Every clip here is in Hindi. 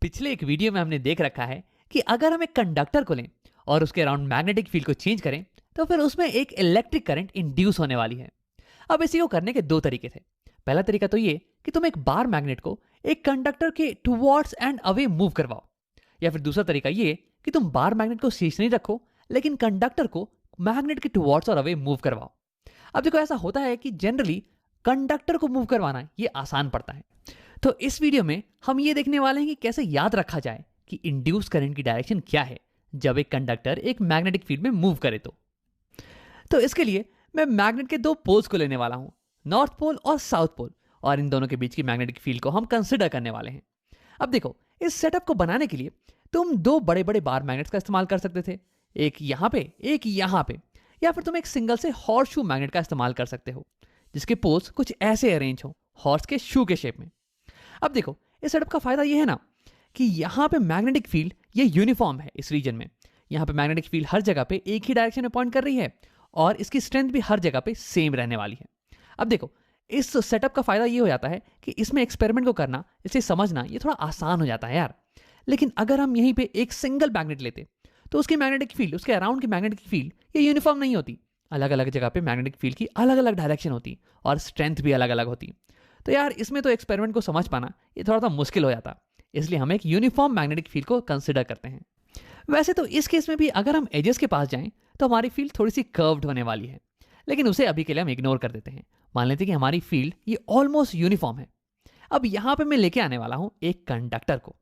पिछले एक वीडियो में हमने देख रखा है कि अगर हम एक कंडक्टर को लें और उसके अराउंड मैग्नेटिक फील्ड को चेंज करें तो फिर उसमें एक इलेक्ट्रिक करंट इंड्यूस होने वाली है। अब इसी को करने के दो तरीके थे। पहला तरीका तो ये कि तुम एक बार मैग्नेट को एक कंडक्टर के टुवर्ड्स एंड अवे मूव करवाओ, या फिर दूसरा तरीका ये कि तुम बार मैग्नेट को स्टेशनरी रखो लेकिन कंडक्टर को मैग्नेट के टुवर्ड्स और अवे मूव करवाओ। अब देखो, ऐसा होता है कि जनरली कंडक्टर को मूव करवाना ये आसान पड़ता है। तो इस वीडियो में हम ये देखने वाले हैं कि कैसे याद रखा जाए कि इंड्यूस करंट की डायरेक्शन क्या है जब एक कंडक्टर एक मैग्नेटिक फील्ड में मूव करे। तो इसके लिए मैं मैग्नेट के दो पोल्स को लेने वाला हूं, नॉर्थ पोल और साउथ पोल, और इन दोनों के बीच की मैग्नेटिक फील्ड को हम कंसिडर करने वाले हैं। अब देखो, इस सेटअप को बनाने के लिए तुम दो बड़े बड़े बार मैग्नेट्स का इस्तेमाल कर सकते थे, एक यहां पे एक यहां पे, या फिर तुम एक सिंगल से हॉर्स शू मैग्नेट का इस्तेमाल कर सकते हो जिसके पोल्स कुछ ऐसे अरेंज हो हॉर्स के शू के शेप में। अब देखो, इस सेटअप का फायदा यह है ना कि यहाँ पे मैग्नेटिक फील्ड ये यूनिफॉर्म है इस रीजन में। यहाँ पे मैग्नेटिक फील्ड हर जगह पे एक ही डायरेक्शन में पॉइंट कर रही है और इसकी स्ट्रेंथ भी हर जगह पे सेम रहने वाली है। अब देखो, इस सेटअप का फायदा ये हो जाता है कि इसमें एक्सपेरिमेंट को करना, इसे समझना ये थोड़ा आसान हो जाता है यार। लेकिन अगर हम यहीं पे एक सिंगल मैग्नेट लेते तो उसकी मैग्नेटिक फील्ड, उसके अराउंड की मैग्नेटिक फील्ड ये यूनिफॉर्म नहीं होती। अलग अलग जगह पे मैग्नेटिक फील्ड की अलग अलग डायरेक्शन होती और स्ट्रेंथ भी अलग अलग होती। तो यार इसमें तो एक्सपेरिमेंट को समझ पाना ये थोड़ा सा मुश्किल हो जाता, इसलिए हम एक यूनिफॉर्म मैग्नेटिक फील्ड को कंसिडर करते हैं। वैसे तो इस केस में भी अगर हम एजेस के पास जाएं तो हमारी फील्ड थोड़ी सी कर्व्ड होने वाली है, लेकिन उसे अभी के लिए हम इग्नोर कर देते हैं। मान लेते हैं कि हमारी फील्ड ये ऑलमोस्ट यूनिफॉर्म है। अब यहां पे मैं लेके आने वाला हूं एक कंडक्टर को,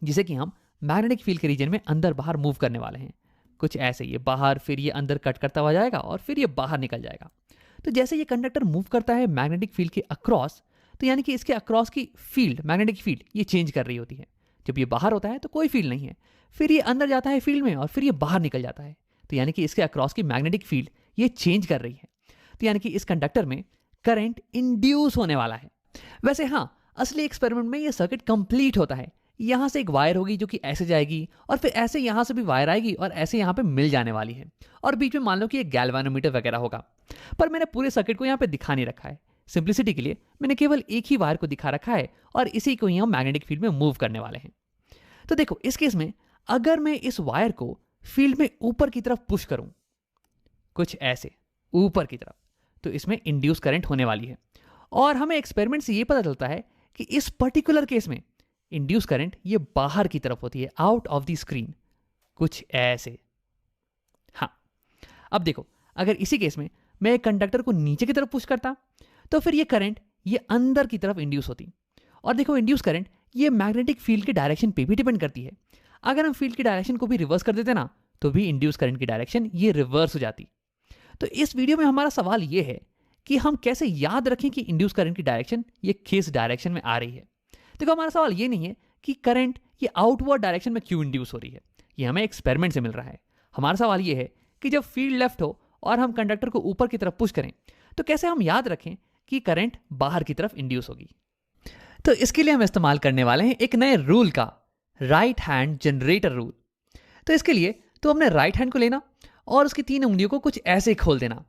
जिसे कि हम मैग्नेटिक फील्ड के रीजन में अंदर बाहर मूव करने वाले हैं। कुछ ऐसे, ये बाहर, फिर ये अंदर कट करता हुआ जाएगा और फिर ये बाहर निकल जाएगा। तो जैसे ये कंडक्टर मूव करता है मैग्नेटिक फील्ड के अक्रॉस, तो यानी कि इसके अक्रॉस की फील्ड, मैग्नेटिक फील्ड ये चेंज कर रही होती है। जब ये बाहर होता है तो कोई फील्ड नहीं है, फिर ये अंदर जाता है फील्ड में और फिर ये बाहर निकल जाता है। तो यानी कि इसके अक्रॉस की मैग्नेटिक फील्ड ये चेंज कर रही है। तो यानी कि इस कंडक्टर में करंट इंड्यूस होने वाला है। वैसे हाँ, असली एक्सपेरिमेंट में ये सर्किट कंप्लीट होता है। यहां से एक वायर होगी जो कि ऐसे जाएगी और फिर ऐसे यहां से भी वायर आएगी और ऐसे यहां पे मिल जाने वाली है, और बीच में मान लो कि एक गैल्वेनोमीटर वगैरह होगा। पर मैंने पूरे सर्किट को यहां पे दिखा नहीं रखा है, सिंप्लिसिटी के लिए मैंने केवल एक ही वायर को दिखा रखा है और इसी को ही हम मैग्नेटिक फील्ड में मूव करने वाले हैं। तो देखो, इस केस में अगर मैं इस वायर को फील्ड में ऊपर की तरफ पुश करूं, कुछ ऐसे ऊपर की तरफ, तो इसमें इंड्यूस करंट होने वाली है। और हमें एक्सपेरिमेंट से ये पता चलता है कि इस पर्टिकुलर केस में इंड्यूस करंट ये बाहर की तरफ होती है, आउट ऑफ द स्क्रीन, कुछ ऐसे। हाँ, अब देखो, अगर इसी केस में मैं एक कंडक्टर को नीचे की तरफ पुश करता तो फिर ये करंट ये अंदर की तरफ इंड्यूस होती। और देखो, इंड्यूस करंट ये मैग्नेटिक फील्ड की डायरेक्शन पे भी डिपेंड करती है। अगर हम फील्ड की डायरेक्शन को भी रिवर्स कर देते ना, तो भी इंड्यूस करंट की डायरेक्शन ये रिवर्स हो जाती। तो इस वीडियो में हमारा सवाल ये है कि हम कैसे याद रखें कि इंड्यूस करंट की डायरेक्शन ये किस डायरेक्शन में आ रही है। देखो, हमारा सवाल ये नहीं है कि करंट ये आउटवर्ड डायरेक्शन में क्यों इंड्यूस हो रही है, ये हमें एक्सपेरिमेंट से मिल रहा है। हमारा सवाल ये है कि जब फील्ड लेफ्ट हो और हम कंडक्टर को ऊपर की तरफ पुश करें तो कैसे हम याद रखें कि करंट बाहर की तरफ इंड्यूस होगी। तो इसके लिए हम इस्तेमाल करने वाले हैं एक नए रूल का, राइट हैंड जनरेटर रूल। तो इसके लिए तो हमने राइट हैंड को लेना और उसकी तीन उंगलियों को कुछ ऐसे खोल देना।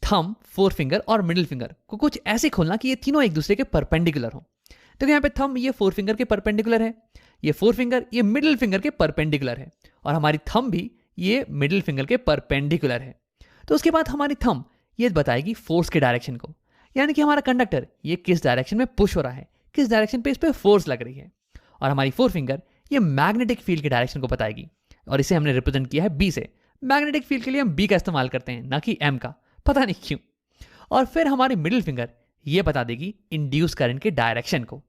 थंब, फोर फिंगर और मिडिल फिंगर को कुछ ऐसे खोलना कि ये तीनों एक दूसरे के परपेंडिकुलर हो। तो यहाँ पे थंब ये फोर फिंगर के परपेंडिकुलर है, ये फोर फिंगर ये मिडिल फिंगर के परपेंडिकुलर है, और हमारी थंब भी ये मिडिल फिंगर के परपेंडिकुलर है। तो उसके बाद हमारी थंब ये बताएगी फोर्स के डायरेक्शन को, यानी कि हमारा कंडक्टर ये किस डायरेक्शन में पुश हो रहा है, किस डायरेक्शन पे इस पे फोर्स लग रही है। और हमारी फोर फिंगर ये मैग्नेटिक फील्ड के डायरेक्शन को बताएगी, और इसे हमने रिप्रेजेंट किया है बी से। मैग्नेटिक फील्ड के लिए हम बी का इस्तेमाल करते हैं, ना कि एम का, पता नहीं क्यों। और फिर हमारी मिडिल फिंगर ये बता देगी इंड्यूस करंट के डायरेक्शन को।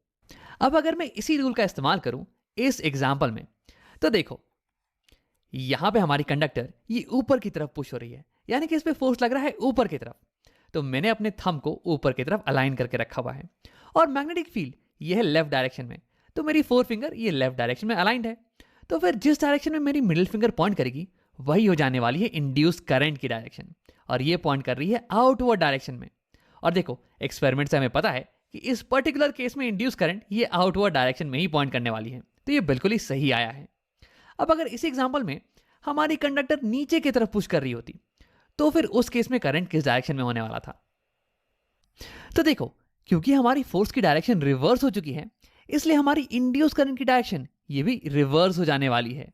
अब अगर मैं इसी रूल का इस्तेमाल करूं इस एग्जांपल में, तो देखो, यहां पे हमारी कंडक्टर ये ऊपर की तरफ पुश हो रही है, यानी कि इस पे फोर्स लग रहा है ऊपर की तरफ। तो मैंने अपने थंब को ऊपर की तरफ अलाइन करके रखा हुआ है, और मैग्नेटिक फील्ड ये है लेफ्ट डायरेक्शन में, तो मेरी फोर फिंगर ये लेफ्ट डायरेक्शन में अलाइंड है। तो फिर जिस डायरेक्शन में मेरी मिडिल फिंगर पॉइंट करेगी वही हो जाने वाली है इंड्यूस करंट की डायरेक्शन, और ये पॉइंट कर रही है आउटवर्ड डायरेक्शन में। और देखो, एक्सपेरिमेंट से हमें पता है कि इस पर्टिकुलर केस में इंड्यूस करंट ये आउटवर्ड डायरेक्शन में ही पॉइंट करने वाली है, तो ये बिल्कुल ही सही आया है। अब अगर इस एग्जांपल में हमारी कंडक्टर नीचे की तरफ पुश कर रही होती तो फिर उस केस में करंट किस डायरेक्शन में होने वाला था। तो देखो, क्योंकि हमारी फोर्स की डायरेक्शन रिवर्स हो चुकी है, इसलिए हमारी इंड्यूस करंट की डायरेक्शन ये भी रिवर्स हो जाने वाली है।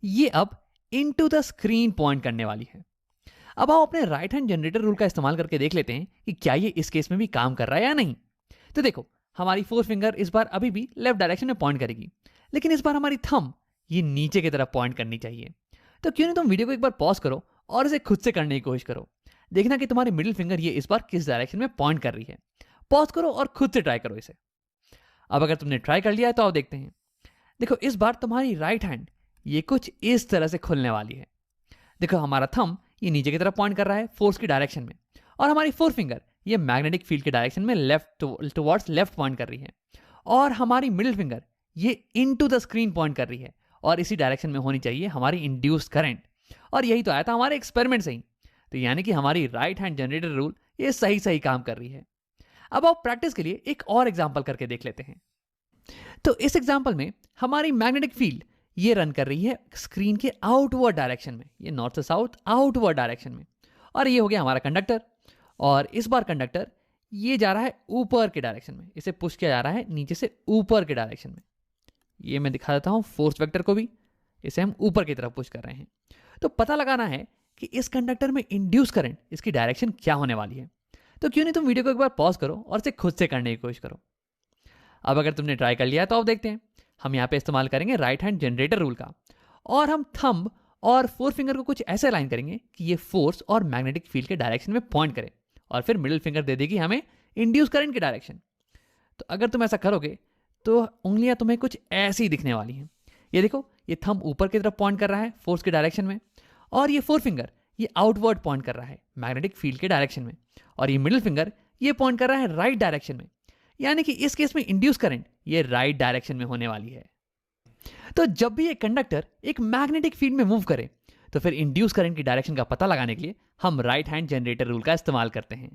ये अब इनटू द स्क्रीन पॉइंट करने वाली है। अब आप अपने राइट हैंड जनरेटर रूल का इस्तेमाल करके देख लेते हैं कि क्या ये इस केस में भी काम कर रहा है या नहीं। तो देखो, हमारी फोर फिंगर इस बार अभी भी लेफ्ट डायरेक्शन में पॉइंट करेगी, लेकिन इस बार हमारी थंब ये नीचे की तरफ पॉइंट करनी चाहिए। तो क्यों नहीं तुम वीडियो को एक बार पॉज करो और इसे खुद से करने की कोशिश करो। देखना कि तुम्हारी मिडिल फिंगर ये इस बार किस डायरेक्शन में पॉइंट कर रही है। पॉज करो और खुद से ट्राई करो इसे। अब अगर तुमने ट्राई कर लिया है तो आओ देखते हैं। देखो, इस बार तुम्हारी राइट हैंड ये कुछ इस तरह से खुलने वाली है। देखो, हमारा थंब ये नीचे की तरफ पॉइंट कर रहा है फोर्स की डायरेक्शन में, और हमारी फोर फिंगर ये मैग्नेटिक फील्ड की डायरेक्शन में लेफ्ट टुवर्ड्स लेफ्ट पॉइंट कर रही है, और हमारी मिडिल फिंगर ये इनटू द स्क्रीन पॉइंट कर रही है, और इसी डायरेक्शन में होनी चाहिए हमारी इंड्यूस करंट। और यही तो आया था हमारे एक्सपेरिमेंट से ही। तो यानी कि हमारी राइट हैंड जनरेटर रूल ये सही सही काम कर रही है। अब आप प्रैक्टिस के लिए एक और एग्जाम्पल करके देख लेते हैं। तो इस एग्जाम्पल में हमारी मैग्नेटिक फील्ड ये रन कर रही है स्क्रीन के आउटवर्ड डायरेक्शन में, ये नॉर्थ से साउथ आउटवर्ड डायरेक्शन में। और ये हो गया हमारा कंडक्टर, और इस बार कंडक्टर ये जा रहा है ऊपर के डायरेक्शन में, इसे पुश किया जा रहा है नीचे से ऊपर के डायरेक्शन में। ये मैं दिखा देता हूँ फोर्स वेक्टर को भी, इसे हम ऊपर की तरफ पुश कर रहे हैं। तो पता लगाना है कि इस कंडक्टर में इंड्यूस करंट इसकी डायरेक्शन क्या होने वाली है। तो क्यों नहीं तुम वीडियो को एक बार पॉज करो और इसे खुद से करने की कोशिश करो। अब अगर तुमने ट्राई कर लिया तो अब देखते हैं। हम यहाँ पे इस्तेमाल करेंगे राइट हैंड जनरेटर रूल का, और हम थंब और फोर फिंगर को कुछ ऐसे अलाइन करेंगे कि ये फोर्स और मैग्नेटिक फील्ड के डायरेक्शन में पॉइंट करे, और फिर मिडिल फिंगर दे देगी हमें इंड्यूस करंट की डायरेक्शन। तो अगर तुम ऐसा करोगे तो उंगलियां तुम्हें कुछ ऐसी ही दिखने वाली हैं। ये देखो, ये थंब ऊपर की तरफ पॉइंट कर रहा है फोर्स के डायरेक्शन में, और ये फोर फिंगर ये आउटवर्ड पॉइंट कर रहा है मैग्नेटिक फील्ड के डायरेक्शन में, और ये मिडिल फिंगर ये पॉइंट कर रहा है राइट डायरेक्शन में। यानी कि इस केस में इंड्यूस करंट ये राइट डायरेक्शन में होने वाली है। तो जब भी एक कंडक्टर एक मैग्नेटिक फील्ड में मूव करे, तो फिर इंड्यूस करंट की डायरेक्शन का पता लगाने के लिए हम राइट हैंड जनरेटर रूल का इस्तेमाल करते हैं।